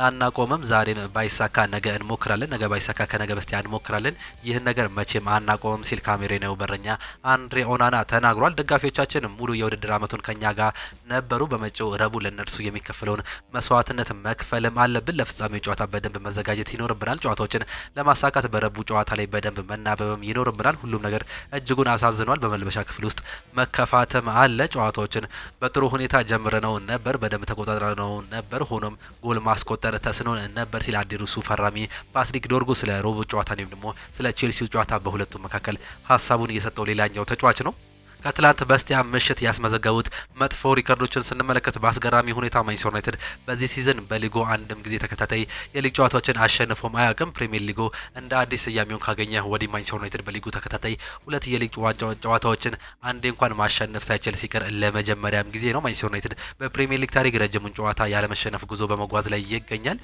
አናቆም ዛሬም ባይሳካ ነገ እንሞክራለን፣ ነገ ባይሳካ ከነገ በስቲያ እንሞክራለን። ይህን ነገር መቼም አናቆምም ሲል ካሜሩናዊው በረኛ አንድሬ ኦናና ተናግሯል። ደጋፊዎቻችን ሙሉ የውድድር አመቱን ከኛ ጋር ነበሩ። በመጪው ረቡዕ ለነርሱ የሚከፈለውን መስዋዕትነት መክፈልም አለብን። ለፍጻሜው ጨዋታ በደንብ መዘጋጀት ይኖርብናል። ጨዋታዎችን ለማሳካት በረቡዕ ጨዋታ ላይ በደንብ መናበብም ይኖርብናል። ሁሉም ነገር እጅጉን አሳዝኗል። በመልበሻ ክፍል ውስጥ መከፋተም አለ። ጨዋታዎችን በጥሩ ሁኔታ ጀምረነው ነበር፣ በደንብ ተቆጣጥረነው ነበር። ሆኖም ጎል ማስቆጠር ተስኖ ነበር ሲል አዲሱ ፈራሚ ፓትሪክ ዶርጉ ስለ ሮቡ ጨዋታ ወይም ደግሞ ስለ ቼልሲው ጨዋታ በሁለቱም መካከል ሀሳቡን እየሰጠው ሌላኛው ተጫዋች ነው። ከትላንት በስቲያ ምሽት ያስመዘገቡት መጥፎ ሪከርዶችን ስንመለከት በአስገራሚ ሁኔታ ማንቸስተር ዩናይትድ በዚህ ሲዝን በሊጉ አንድም ጊዜ ተከታታይ የሊግ ጨዋታዎችን አሸንፎም አያውቅም። ፕሪሚየር ሊጉ እንደ አዲስ ስያሜውን ካገኘ ወዲህ ማንቸስተር ዩናይትድ በሊጉ ተከታታይ 2 የሊግ ጨዋታዎችን አንዴ እንኳን ማሸነፍ ሳይችል ሲቀር ለመጀመሪያም ጊዜ ነው። ማንቸስተር ዩናይትድ በፕሪሚየር ሊግ ታሪክ ረጅሙን ጨዋታ ያለመሸነፍ ጉዞ በመጓዝ ላይ ይገኛል።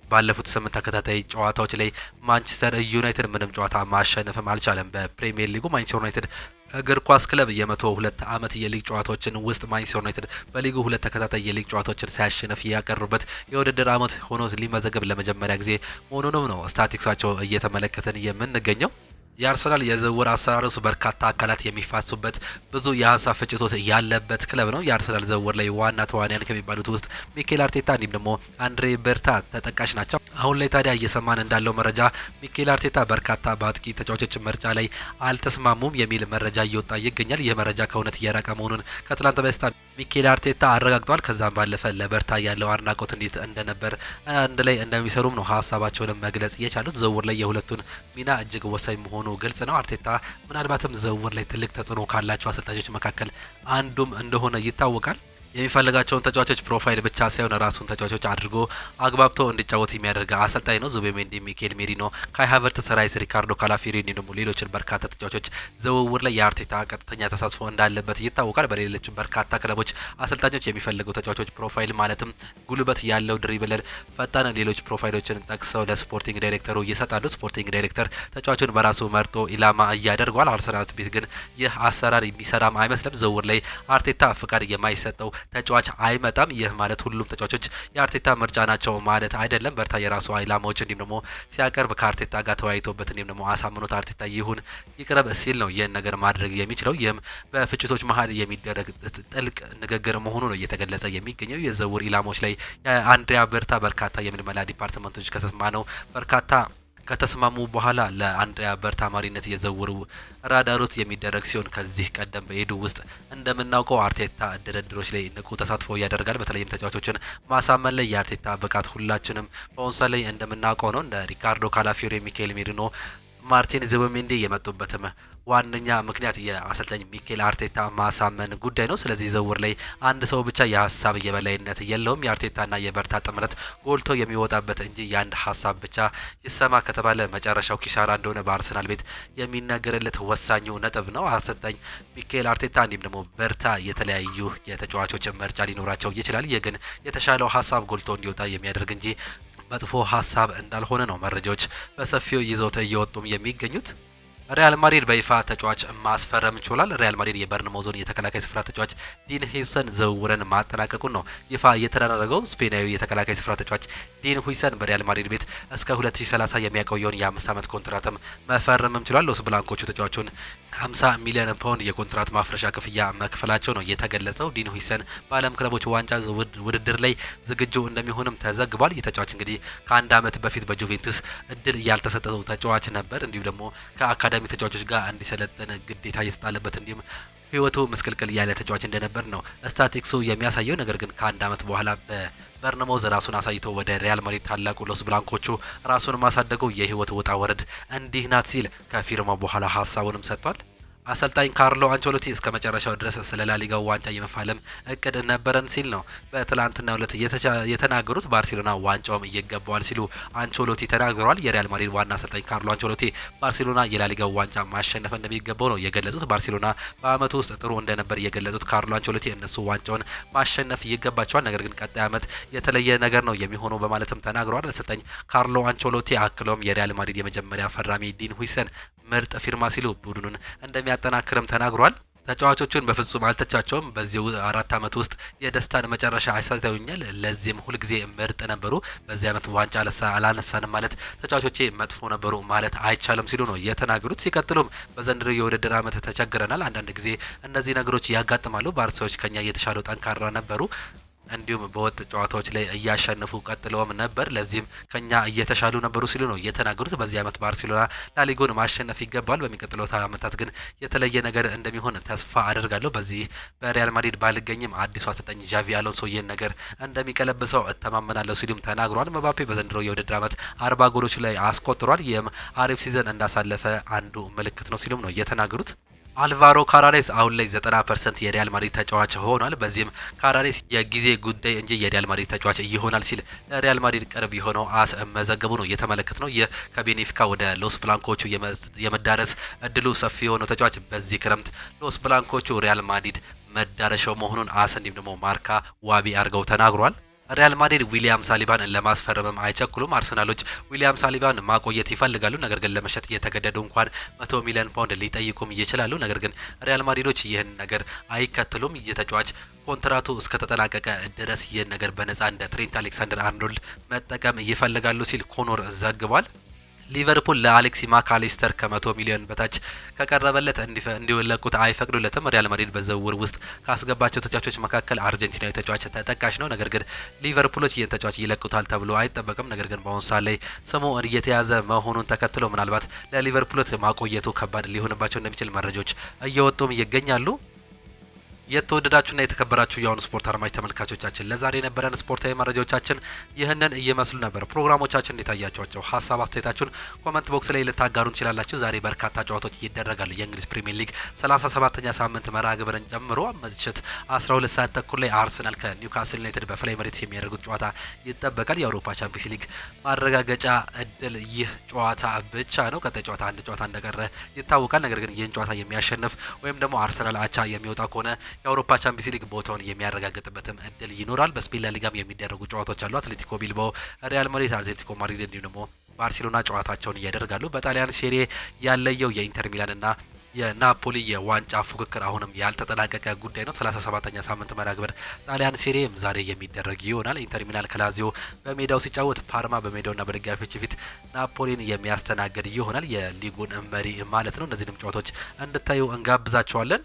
ባለፉት 8 ተከታታይ ጨዋታዎች ላይ ማንቸስተር ዩናይትድ ምንም ጨዋታ ማሸነፍም አልቻለም። በፕሪሚየር ሊጉ ማንቸስተር ዩናይትድ እግር ኳስ ክለብ የ102 ዓመት የሊግ ጨዋታዎችን ውስጥ ማንቸስተር ዩናይትድ በሊጉ 2 ተከታታይ የሊግ ጨዋታዎችን ሳያሸንፍ ያቀሩበት የውድድር ዓመት ሆኖ ሊመዘገብ ለመጀመሪያ ጊዜ መሆኑንም ነው ስታቲክሳቸው እየተመለከተን የምንገኘው። የአርሰናል የዝውውር አሰራርስ በርካታ አካላት የሚፋሱበት ብዙ የሀሳብ ፍጭቶች ያለበት ክለብ ነው። የአርሰናል ዝውውር ላይ ዋና ተዋንያን ከሚባሉት ውስጥ ሚኬል አርቴታ እንዲሁም ደግሞ አንድሬ በርታ ተጠቃሽ ናቸው። አሁን ላይ ታዲያ እየሰማን እንዳለው መረጃ ሚኬል አርቴታ በርካታ በአጥቂ ተጫዋቾች ምርጫ ላይ አልተስማሙም የሚል መረጃ እየወጣ ይገኛል። ይህ መረጃ ከእውነት እየራቀ መሆኑን ከትላንት በስቲያ ሚኬል አርቴታ አረጋግጧል። ከዛም ባለፈ ለበርታ ያለው አድናቆት እንዴት እንደነበር አንድ ላይ እንደሚሰሩም ነው ሀሳባቸውንም መግለጽ የቻሉት። ዝውውር ላይ የሁለቱን ሚና እጅግ ወሳኝ መሆኑ ግልጽ ነው። አርቴታ ምናልባትም ዝውውር ላይ ትልቅ ተጽዕኖ ካላቸው አሰልጣኞች መካከል አንዱም እንደሆነ ይታወቃል። የሚፈልጋቸውን ተጫዋቾች ፕሮፋይል ብቻ ሳይሆን ራሱን ተጫዋቾች አድርጎ አግባብቶ እንዲጫወት የሚያደርግ አሰልጣኝ ነው። ዙቤሜንዲ፣ ሚኬል ሜሪኖ፣ ካይ ሃቨርትዝ፣ ራይስ፣ ሪካርዶ ካላፊዮሪ ደግሞ ሌሎችን በርካታ ተጫዋቾች ዝውውር ላይ የአርቴታ ቀጥተኛ ተሳትፎ እንዳለበት ይታወቃል። በሌሎች በርካታ ክለቦች አሰልጣኞች የሚፈልጉ ተጫዋቾች ፕሮፋይል ማለትም ጉልበት ያለው ድሪብለር፣ ፈጣን ሌሎች ፕሮፋይሎችን ጠቅሰው ለስፖርቲንግ ዳይሬክተሩ ይሰጣሉ። ስፖርቲንግ ዳይሬክተር ተጫዋቹን በራሱ መርጦ ኢላማ እያደርገዋል። አርሰናል ቤት ግን ይህ አሰራር የሚሰራም አይመስልም። ዝውውር ላይ አርቴታ ፍቃድ የማይሰጠው ተጫዋች አይመጣም። ይህ ማለት ሁሉም ተጫዋቾች የአርቴታ ምርጫ ናቸው ማለት አይደለም። በርታ የራሱ ኢላማዎች እንዲሁም ደግሞ ሲያቀርብ ከአርቴታ ጋር ተወያይቶበት እንዲሁም ደግሞ አሳምኖት አርቴታ ይሁን ይቅረብ ሲል ነው ይህን ነገር ማድረግ የሚችለው። ይህም በፍጭቶች መሀል የሚደረግ ጥልቅ ንግግር መሆኑ ነው እየተገለጸ የሚገኘው። የዝውውር ኢላማዎች ላይ የአንድሪያ በርታ በርካታ የምልመላ ዲፓርትመንቶች ከተስማሙ በኋላ ለአንድሪያ በርታ ማሪነት የዝውውሩ ራዳር ውስጥ የሚደረግ ሲሆን ከዚህ ቀደም በኤዱ ውስጥ እንደምናውቀው አርቴታ ድርድሮች ላይ ንቁ ተሳትፎ ያደርጋል። በተለይም ተጫዋቾችን ማሳመን ላይ የአርቴታ ብቃት ሁላችንም በአሁኑ ሰዓት ላይ እንደምናውቀው ነው። እንደ ሪካርዶ ካላፊዮሪ፣ ሚኬል ሜሪኖ፣ ማርቲን ዙቢሜንዲ የመጡበትም ዋነኛ ምክንያት የአሰልጣኝ ሚኬል አርቴታ ማሳመን ጉዳይ ነው። ስለዚህ ዝውውር ላይ አንድ ሰው ብቻ የሀሳብ የበላይነት የለውም። የአርቴታና የበርታ ጥምረት ጎልቶ የሚወጣበት እንጂ የአንድ ሀሳብ ብቻ ይሰማ ከተባለ መጨረሻው ኪሳራ እንደሆነ በአርሰናል ቤት የሚነገርለት ወሳኙ ነጥብ ነው። አሰልጣኝ ሚኬል አርቴታ እንዲሁም ደግሞ በርታ የተለያዩ የተጫዋቾች ምርጫ ሊኖራቸው ይችላል። ይህ ግን የተሻለው ሀሳብ ጎልቶ እንዲወጣ የሚያደርግ እንጂ መጥፎ ሀሳብ እንዳልሆነ ነው መረጃዎች በሰፊው ይዘውት እየወጡም የሚገኙት። ሪያል ማድሪድ በይፋ ተጫዋች ማስፈረም ችሏል። ሪያል ማድሪድ የበርንማውዙን የተከላካይ ስፍራ ተጫዋች ዲን ሁይሰን ዝውውርን ማጠናቀቁን ነው ይፋ የተደረገው። ስፔናዊ የተከላካይ ስፍራ ተጫዋች ዲን ሁይሰን በሪያል ማድሪድ ቤት እስከ 2030 የሚያቆየውን የ5 ዓመት ኮንትራትም መፈረምም ችሏል። ሎስ ብላንኮቹ ተጫዋቹን 50 ሚሊዮን ፓውንድ የኮንትራት ማፍረሻ ክፍያ መክፈላቸው ነው የተገለጸው። ዲን ሁይሰን በዓለም ክለቦች ዋንጫ ውድድር ላይ ዝግጁ እንደሚሆንም ተዘግቧል። ይህ ተጫዋች እንግዲህ ከአንድ ዓመት በፊት በጁቬንቱስ እድል ያልተሰጠው ተጫዋች ነበር። እንዲሁም ደግሞ ከአካዳሚ ተጫዋቾች ጋር እንዲሰለጥን ግዴታ እየተጣለበት እንዲሁም ህይወቱ ምስቅልቅል ያለ ተጫዋች እንደነበር ነው ስታቲክሱ የሚያሳየው። ነገር ግን ከአንድ ዓመት በኋላ በበርንማውዝ ራሱን አሳይቶ ወደ ሪያል ማድሪድ ታላቁ ሎስ ብላንኮቹ ራሱን ማሳደጉ የህይወት ውጣ ወረድ እንዲህ ናት ሲል ከፊርማው በኋላ ሀሳቡንም ሰጥቷል። አሰልጣኝ ካርሎ አንቸሎቲ እስከ መጨረሻው ድረስ ስለ ላሊጋው ዋንጫ የመፋለም እቅድ ነበረን ሲል ነው በትላንትናው ዕለት የተናገሩት። ባርሴሎና ዋንጫውም ይገባዋል ሲሉ አንቸሎቲ ተናግረዋል። የሪያል ማድሪድ ዋና አሰልጣኝ ካርሎ አንቸሎቲ ባርሴሎና የላሊጋው ዋንጫ ማሸነፍ እንደሚገባው ነው የገለጹት። ባርሴሎና በአመቱ ውስጥ ጥሩ እንደነበር የገለጹት ካርሎ አንቸሎቲ እነሱ ዋንጫውን ማሸነፍ ይገባቸዋል፣ ነገር ግን ቀጣይ አመት የተለየ ነገር ነው የሚሆነው በማለትም ተናግረዋል። አሰልጣኝ ካርሎ አንቸሎቲ አክለውም የሪያል ማድሪድ የመጀመሪያ ፈራሚ ዲን ሁይሰን ምርጥ ፊርማ ሲሉ ቡድኑን እንደሚያጠናክርም ተናግሯል። ተጫዋቾቹን በፍጹም አልተቻቸውም። በዚህ 4 አመት ውስጥ የደስታን መጨረሻ አሳይተውኛል። ለዚህም ሁልጊዜ ምርጥ ነበሩ። በዚህ አመት ዋንጫ አላነሳንም ማለት ተጫዋቾቼ መጥፎ ነበሩ ማለት አይቻልም ሲሉ ነው የተናገሩት። ሲቀጥሉም በዘንድሮ የውድድር አመት ተቸግረናል። አንዳንድ ጊዜ እነዚህ ነገሮች ያጋጥማሉ። ባርሳዎች ከኛ የተሻሉ ጠንካራ ነበሩ። እንዲሁም በወጥ ጨዋታዎች ላይ እያሸነፉ ቀጥለውም ነበር። ለዚህም ከኛ እየተሻሉ ነበሩ ሲሉ ነው የተናገሩት። በዚህ አመት ባርሴሎና ላሊጋውን ማሸነፍ ይገባል። በሚቀጥለው አመታት ግን የተለየ ነገር እንደሚሆን ተስፋ አደርጋለሁ። በዚህ በሪያል ማድሪድ ባልገኝም አዲሱ አሰልጣኝ ዣቪ አሎንሶ ይህን ነገር እንደሚቀለብሰው እተማመናለሁ ሲሉም ተናግሯል። መባፔ በዘንድሮ የውድድር አመት 40 ጎሎች ላይ አስቆጥሯል። ይህም አሪፍ ሲዘን እንዳሳለፈ አንዱ ምልክት ነው ሲሉም ነው የተናገሩት። አልቫሮ ካራሬስ አሁን ላይ 90% የሪያል ማድሪድ ተጫዋች ሆኗል። በዚህም ካራሬስ የጊዜ ጉዳይ እንጂ የሪያል ማድሪድ ተጫዋች ይሆናል ሲል ለሪያል ማድሪድ ቅርብ የሆነው አስ መዘገቡ ነው የተመለከት ነው። ይህ ከቤኔፊካ ወደ ሎስ ብላንኮቹ የመዳረስ እድሉ ሰፊ የሆነው ተጫዋች በዚህ ክረምት ሎስ ብላንኮቹ ሪያል ማድሪድ መዳረሻው መሆኑን አስ እንዲሁም ደግሞ ማርካ ዋቢ አድርገው ተናግሯል። ሪያል ማድሪድ ዊሊያም ሳሊባን ለማስፈረምም አይቸኩሉም። አርሰናሎች ዊሊያም ሳሊባን ማቆየት ይፈልጋሉ። ነገር ግን ለመሸጥ እየተገደዱ እንኳን 100 ሚሊዮን ፓውንድ ሊጠይቁም ይችላሉ። ነገር ግን ሪያል ማድሪዶች ይህን ነገር አይከተሉም። የተጫዋች ኮንትራቱ እስከተጠናቀቀ ድረስ ይህን ነገር በነፃ እንደ ትሬንት አሌክሳንደር አርኖልድ መጠቀም ይፈልጋሉ ሲል ኮኖር ዘግቧል። ሊቨርፑል ለአሌክሲ ማካሊስተር ከ100 ሚሊዮን በታች ከቀረበለት እንዲለቁት አይፈቅዱለትም። ሪያል ማድሪድ በዝውውር ውስጥ ካስገባቸው ተጫዋቾች መካከል አርጀንቲናዊ ተጫዋች ተጠቃሽ ነው። ነገር ግን ሊቨርፑሎች ይህን ተጫዋች ይለቁታል ተብሎ አይጠበቅም። ነገር ግን በአሁኑ ሰዓት ላይ ስሙ እየተያዘ መሆኑን ተከትሎ ምናልባት ለሊቨርፑሎች ማቆየቱ ከባድ ሊሆንባቸው እንደሚችል መረጃዎች እየወጡም ይገኛሉ። የተወደዳችሁና የተከበራችሁ የአሁኑ ስፖርት አድማጭ ተመልካቾቻችን ለዛሬ የነበረን ስፖርታዊ መረጃዎቻችን ይህንን እየመስሉ ነበር። ፕሮግራሞቻችን እንዴታያችኋቸው? ሀሳብ አስተያየታችሁን ኮመንት ቦክስ ላይ ልታጋሩን ትችላላችሁ። ዛሬ በርካታ ጨዋታዎች ይደረጋሉ። የእንግሊዝ ፕሪሚየር ሊግ 37ኛ ሳምንት መርሃ ግብርን ጨምሮ ምሽት 12 ሰዓት ተኩል ላይ አርሰናል ከኒውካስል ዩናይትድ በፍላይ መሬት የሚያደርጉት ጨዋታ ይጠበቃል። የአውሮፓ ቻምፒየንስ ሊግ ማረጋገጫ እድል ይህ ጨዋታ ብቻ ነው። ቀጣይ ጨዋታ አንድ ጨዋታ እንደቀረ ይታወቃል። ነገር ግን ይህን ጨዋታ የሚያሸንፍ ወይም ደግሞ አርሰናል አቻ የሚወጣ ከሆነ የአውሮፓ ቻምፒየንስ ሊግ ቦታውን የሚያረጋግጥበትም እድል ይኖራል። በስፔን ላሊጋም የሚደረጉ ጨዋታዎች አሉ። አትሌቲኮ ቢልባኦ፣ ሪያል ማድሪድ፣ አትሌቲኮ ማድሪድ እንዲሁም ደግሞ ባርሴሎና ጨዋታቸውን እያደርጋሉ። በጣሊያን ሴሪ ያለየው የኢንተር ሚላንና የናፖሊ የዋንጫ ፉክክር አሁንም ያልተጠናቀቀ ጉዳይ ነው። 37ኛ ሳምንት መርሃ ግብር ጣሊያን ሴሪም ዛሬ የሚደረግ ይሆናል። ኢንተር ሚላን ከላዚዮ በሜዳው ሲጫወት፣ ፓርማ በሜዳውና በደጋፊዎች ፊት ናፖሊን የሚያስተናግድ ይሆናል። የሊጉን መሪ ማለት ነው። እነዚህንም ጨዋታዎች እንድታዩ እንጋብዛቸዋለን።